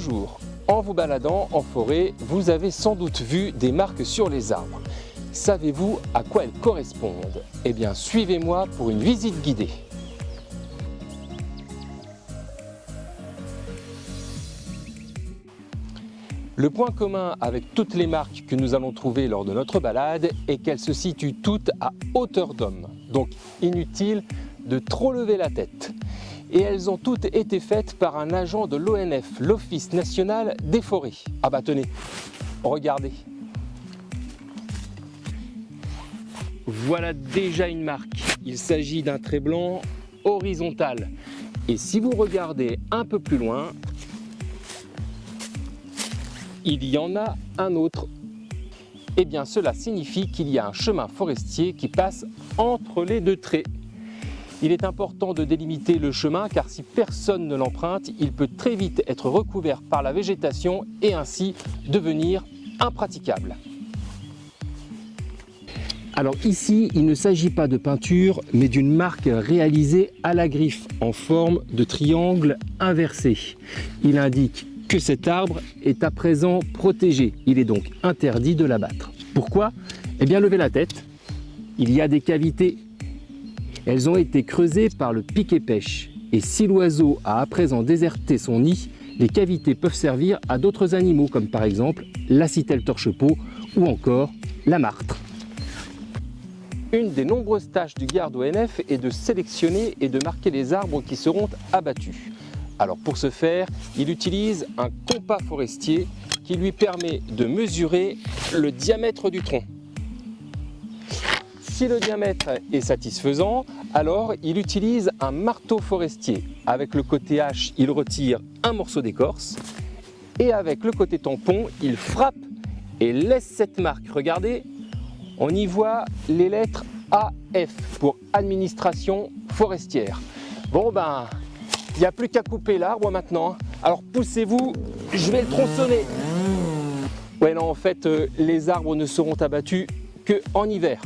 Bonjour, en vous baladant en forêt, vous avez sans doute vu des marques sur les arbres. Savez-vous à quoi elles correspondent? Eh bien, suivez-moi pour une visite guidée. Le point commun avec toutes les marques que nous allons trouver lors de notre balade est qu'elles se situent toutes à hauteur d'homme. Donc inutile de trop lever la tête. Et elles ont toutes été faites par un agent de l'ONF, l'Office national des forêts. Ah bah tenez, regardez. Voilà déjà une marque. Il s'agit d'un trait blanc horizontal. Et si vous regardez un peu plus loin, il y en a un autre. Eh bien, cela signifie qu'il y a un chemin forestier qui passe entre les deux traits. Il est important de délimiter le chemin car si personne ne l'emprunte, il peut très vite être recouvert par la végétation et ainsi devenir impraticable. Alors ici, il ne s'agit pas de peinture, mais d'une marque réalisée à la griffe en forme de triangle inversé. Il indique que cet arbre est à présent protégé. Il est donc interdit de l'abattre. Pourquoi? Eh bien, levez la tête. Il y a des cavités. Elles ont été creusées par le piquet-pêche. Et si l'oiseau a à présent déserté son nid, les cavités peuvent servir à d'autres animaux, comme par exemple la citelle torche-peau ou encore la martre. Une des nombreuses tâches du garde ONF est de sélectionner et de marquer les arbres qui seront abattus. Alors pour ce faire, il utilise un compas forestier qui lui permet de mesurer le diamètre du tronc. Si le diamètre est satisfaisant, alors il utilise un marteau forestier. Avec le côté hache, il retire un morceau d'écorce et avec le côté tampon, il frappe et laisse cette marque. Regardez, on y voit les lettres AF pour administration forestière. Bon ben, il n'y a plus qu'à couper l'arbre maintenant. Alors poussez-vous, je vais le tronçonner. Ouais non, en fait, les arbres ne seront abattus qu'en hiver.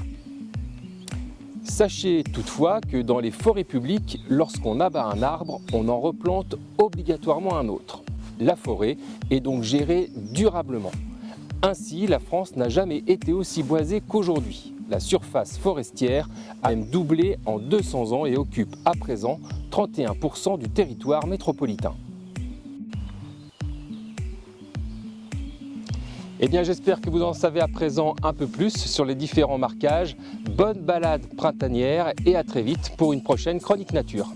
Sachez toutefois que dans les forêts publiques, lorsqu'on abat un arbre, on en replante obligatoirement un autre. La forêt est donc gérée durablement. Ainsi, la France n'a jamais été aussi boisée qu'aujourd'hui. La surface forestière a même doublé en 200 ans et occupe à présent 31% du territoire métropolitain. Eh bien, j'espère que vous en savez à présent un peu plus sur les différents marquages. Bonne balade printanière et à très vite pour une prochaine Chronique Nature.